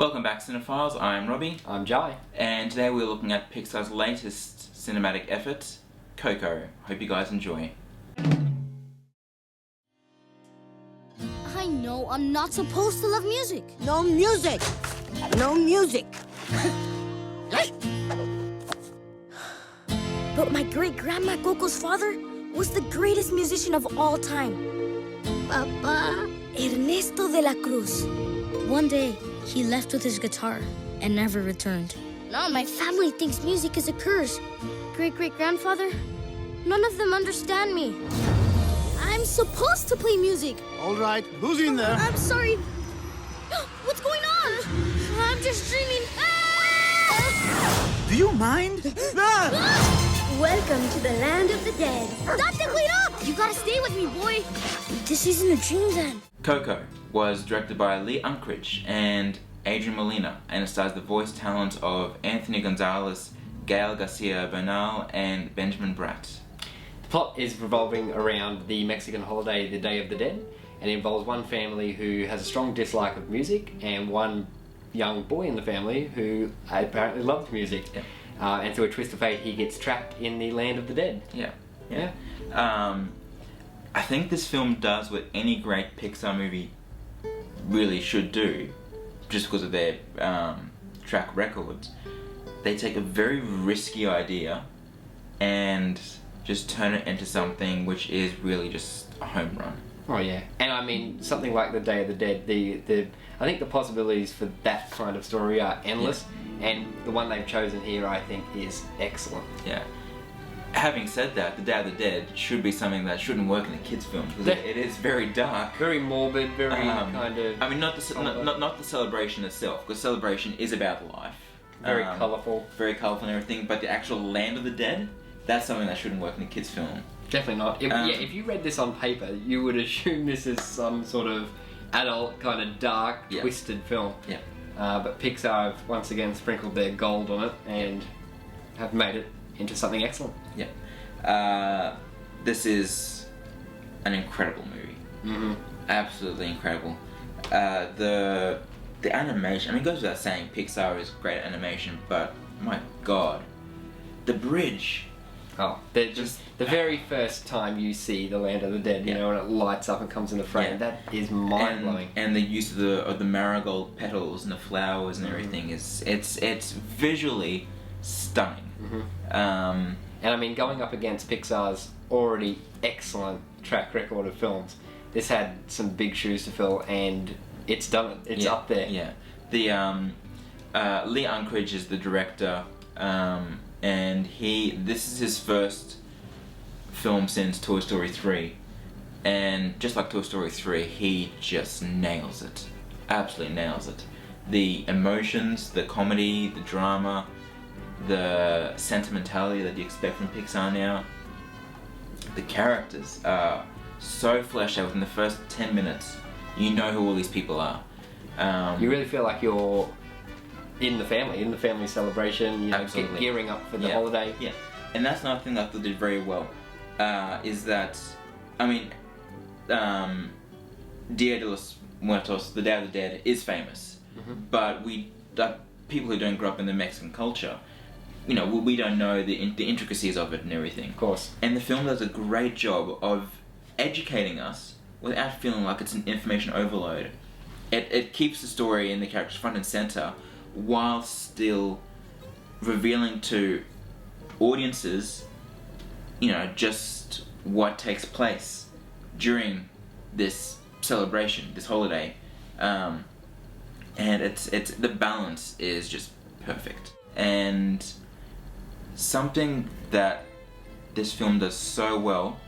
Welcome back, Cinephiles. I'm Robbie. I'm Jye. And today we're looking at Pixar's latest cinematic effort, Coco. Hope you guys enjoy. I know I'm not supposed to love music. No music! No music! But my great-grandma Coco's father was the greatest musician of all time. Papa. Ernesto de la Cruz. One day, he left with his guitar and never returned. Now my family thinks music is a curse. Great-great-grandfather, none of them understand me. I'm supposed to play music. All right, who's in there? I'm sorry. What's going on? I'm just dreaming. Ah! Do you mind? Welcome to the land of the dead. Dante, wait up! You gotta stay with me, boy. This isn't a dream then. Coco was directed by Lee Unkrich and Adrian Molina, and it stars the voice talent of Anthony Gonzalez, Gael Garcia Bernal, and Benjamin Bratt. The plot is revolving around the Mexican holiday, the Day of the Dead, and it involves one family who has a strong dislike of music and one young boy in the family who apparently loves music. Yeah. And through a twist of fate, he gets trapped in the land of the dead. Yeah. I think this film does what any great Pixar movie really should do, just because of their track records. They take a very risky idea and just turn it into something which is really just a home run. Oh yeah, and I mean something like the Day of the Dead. I think the possibilities for that kind of story are endless, and the one they've chosen here, I think, is excellent. Yeah. Having said that, The Day of the Dead should be something that shouldn't work in a kids' film because it is very dark, very morbid, very kind of. I mean, not the celebration itself, because celebration is about life. Very colourful. Very colourful and everything, but the actual Land of the Dead, that's something that shouldn't work in a kids' film. Definitely not. If you read this on paper, you would assume this is some sort of adult, kind of dark, twisted film. Yeah. But Pixar have once again sprinkled their gold on it and have made it into something excellent. Yeah. This is an incredible movie. Mm-hmm. Absolutely incredible. The animation, I mean, it goes without saying Pixar is great at animation, but my god, the bridge. Oh, they're just the very first time you see the Land of the Dead, you know, and it lights up and comes into frame. That is mind blowing. And the use of the marigold petals and the flowers and everything is it's visually stunning. Mm-hmm. And I mean, going up against Pixar's already excellent track record of films, this had some big shoes to fill, and it's done it. It's up there. Yeah. The Lee Unkrich is the director. And this is his first film since Toy Story 3, and just like Toy Story 3, he just nails it, absolutely nails it. The emotions, the comedy, the drama, the sentimentality that you expect from Pixar now, the characters are so fleshed out within the first 10 minutes. You know who all these people are. You really feel like you're in the family celebration, you know, gearing up for the holiday. Yeah, and that's another thing that they did very well, is that, I mean, Dia de los Muertos, the Day of the Dead, is famous, but people who don't grow up in the Mexican culture, you know, we don't know the intricacies of it and everything. Of course. And the film does a great job of educating us without feeling like it's an information overload. It keeps the story and the characters front and center, while still revealing to audiences, you know, just what takes place during this celebration, this holiday, and it's the balance is just perfect. And something that this film does so well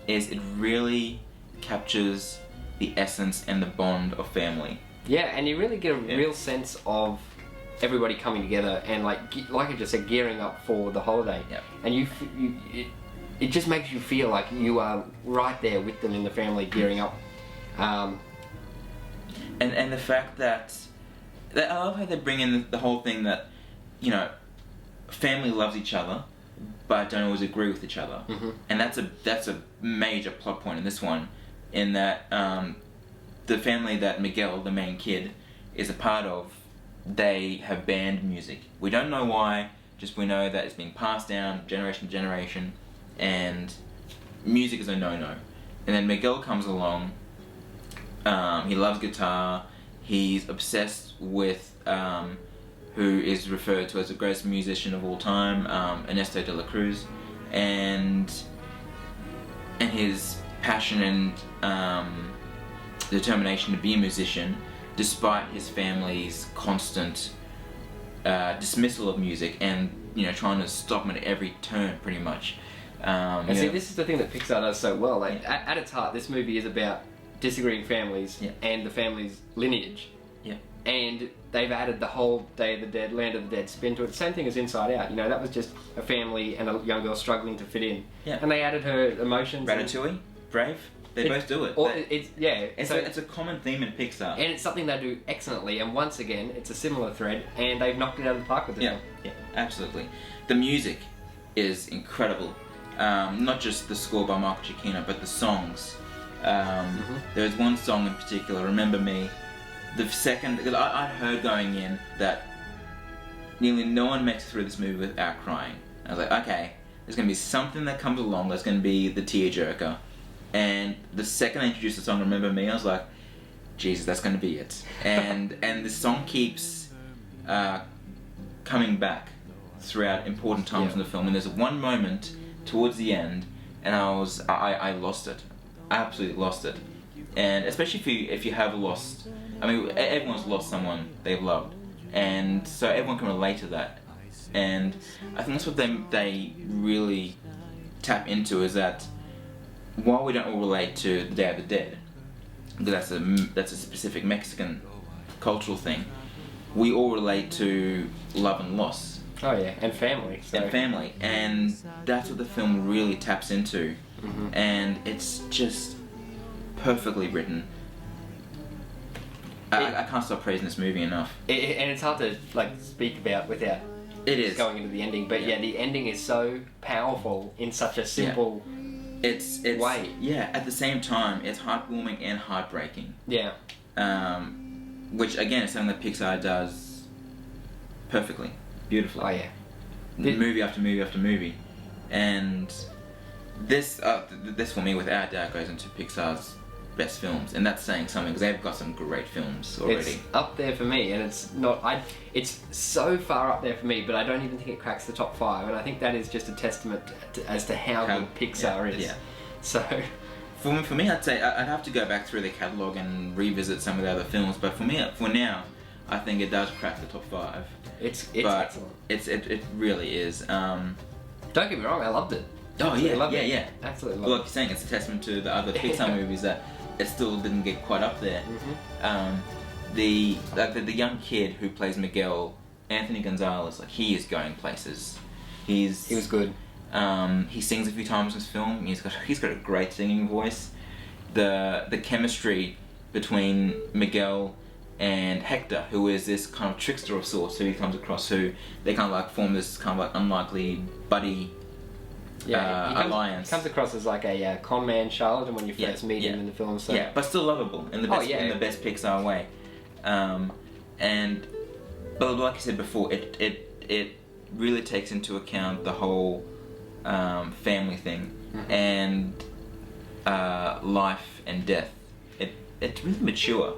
is it really captures the essence and the bond of family. Yeah, and you really get a real sense of everybody coming together and like I just said, gearing up for the holiday. Yeah. And it just makes you feel like you are right there with them in the family gearing up. And the fact that I love how they bring in the whole thing that, you know, family loves each other but don't always agree with each other. Mm-hmm. And that's a major plot point in this one, in that the family that Miguel, the main kid, is a part of, they have banned music. We don't know why, just we know that it's being passed down generation to generation, and music is a no-no. And then Miguel comes along, he loves guitar, he's obsessed with who is referred to as the greatest musician of all time, Ernesto de la Cruz, and his passion and determination to be a musician, despite his family's constant dismissal of music and trying to stop him at every turn, pretty much. And see, this is the thing that Pixar does so well. Like at its heart, this movie is about disagreeing families and the family's lineage. Yeah. And they've added the whole Day of the Dead, Land of the Dead spin to it. Same thing as Inside Out. That was just a family and a young girl struggling to fit in. Yeah. And they added her emotions. Ratatouille, Brave, they both do it. It's a common theme in Pixar. And it's something they do excellently. And once again, it's a similar thread, and they've knocked it out of the park with this one. Yeah, absolutely. The music is incredible. Not just the score by Michael Giacchino, but the songs. There's one song in particular, Remember Me. The second, because I'd heard going in that nearly no one makes it through this movie without crying. I was like, okay, there's going to be something that comes along that's going to be the tearjerker. And the second I introduced the song Remember Me, I was like, Jesus, that's going to be it. And the song keeps coming back throughout important times in the film. And there's one moment towards the end, and I lost it. I absolutely lost it. And especially if you have lost, I mean, everyone's lost someone they've loved, and so everyone can relate to that. And I think that's what they really tap into, is that while we don't all relate to the Day of the Dead, because that's a specific Mexican cultural thing, we all relate to love and loss. Oh yeah, and family. And family, and that's what the film really taps into, and it's just perfectly written. I can't stop praising this movie enough. And it's hard to speak about without going into the ending. But the ending is so powerful in such a simple it's way. Yeah, at the same time, it's heartwarming and heartbreaking. Yeah. Which again is something that Pixar does perfectly, beautifully. Oh yeah. Movie after movie after movie, and this for me without doubt goes into Pixar's best films, and that's saying something because they've got some great films already. It's up there for me, and it's not. It's so far up there for me, but I don't even think it cracks the top 5, and I think that is just a testament as to how good Pixar is. Yeah. So, for me, I'd say I'd have to go back through the catalog and revisit some of the other films, but for now, I think it does crack the top 5. It's excellent. It really is. Don't get me wrong, I loved it. Oh yeah, loved it. yeah. Absolutely Well, loved like you're saying, it's a testament to the other Pixar movies that it still didn't get quite up there. The young kid who plays Miguel, Anthony Gonzalez, he is going places. He was good. He sings a few times in this film. He's got a great singing voice. The chemistry between Miguel and Hector, who is this kind of trickster of sorts, who he comes across, who they kind of form this kind of unlikely buddy. Alliance. He comes across as a con man charlatan when you first meet him in the film. So. Yeah, but still lovable in the best Pixar way. But like I said before, it really takes into account the whole family thing and life and death. It's really mature,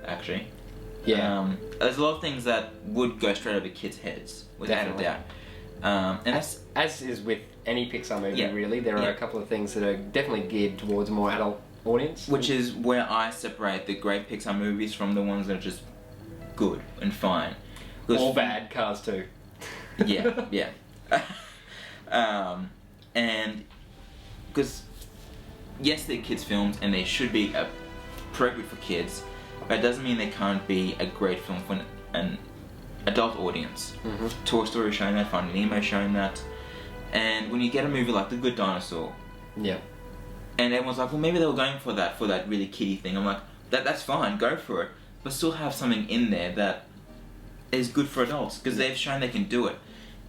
actually. Yeah. There's a lot of things that would go straight over kids' heads, without a doubt. And as is with any Pixar movie, really, there are a couple of things that are definitely geared towards a more adult audience. Which is where I separate the great Pixar movies from the ones that are just good and fine. Or bad, Cars too. Yeah. And because yes, they're kids' films and they should be appropriate for kids, but it doesn't mean they can't be a great film for an adult audience. Toy Story showing that, Finding Nemo showing that. And when you get a movie like The Good Dinosaur, and everyone's like, well, maybe they were going for that really kiddie thing. I'm like, that's fine, go for it, but still have something in there that is good for adults, because they've shown they can do it.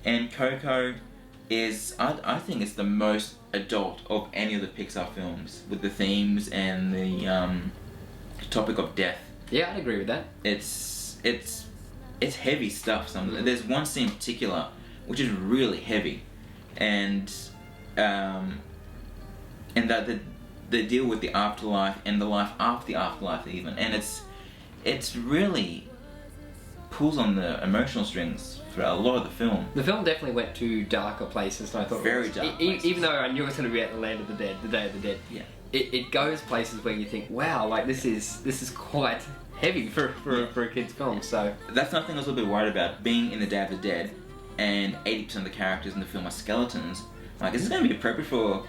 And Coco is, I think it's the most adult of any of the Pixar films, with the themes and the topic of death. Yeah, I'd agree with that. It's it's heavy stuff. There's one scene in particular which is really heavy, and that they deal with the afterlife and the life after the afterlife even, and it's really pulls on the emotional strings throughout a lot of the film. The film definitely went to darker places than I thought Very it was. dark places. Even though I knew it was going to be at the Land of the Dead, the Day of the Dead. Yeah. It goes places where you think, wow, like this is quite heavy for a kid's film. So That's something I was a little bit worried about, being in the Day of the Dead, and 80% of the characters in the film are skeletons. Like, is this going to be appropriate for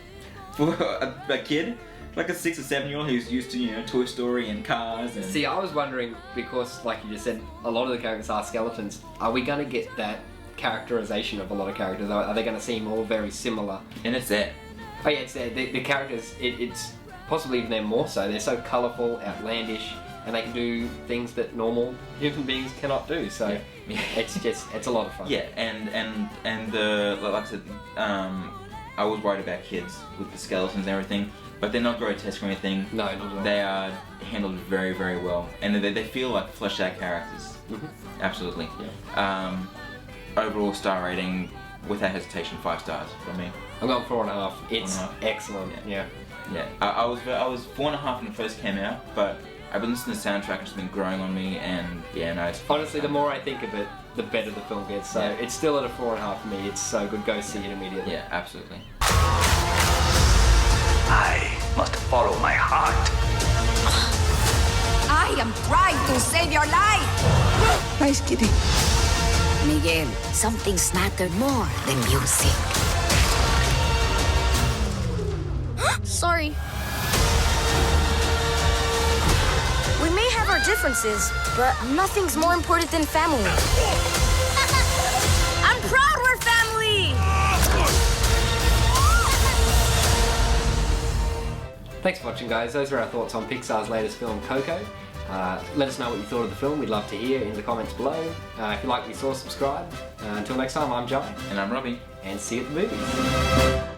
a kid? Like a 6 or 7 year old who's used to, Toy Story and cars and... see, I was wondering, because like you just said, a lot of the characters are skeletons. Are we going to get that characterization of a lot of characters? Are they going to seem all very similar? And it's there. Oh yeah, it's there. The characters, it's possibly even them more so. They're so colourful, outlandish, and they can do things that normal human beings cannot do. So Yeah. it's a lot of fun. Yeah, and like I said, I was worried about kids with the skeletons and everything, but they're not grotesque or anything. No, not at all. They are handled very, very well, and they feel like fleshed out characters. Mm-hmm. Absolutely. Yeah. Overall star rating, without hesitation, 5 stars from me. I'm going 4.5. It's 4.5. excellent. Yeah. Yeah, I was 4.5 when it first came out, but I've been listening to the soundtrack and it's been growing on me, and yeah, no, it's Honestly, the more I think of it, the better the film gets. So Yeah. it's still at a 4.5 for me. It's so good. Go see it immediately. yeah, absolutely. I must follow my heart. I am trying to save your life! Nice kitty. Miguel, something's mattered more than music. Sorry. We may have our differences, but nothing's more important than family. I'm proud we're family! Thanks for watching, guys. Those are our thoughts on Pixar's latest film, Coco. Let us know what you thought of the film. We'd love to hear in the comments below. If you like what you saw, subscribe. Until next time, I'm Jye, And I'm Robbie. and see you at the movies.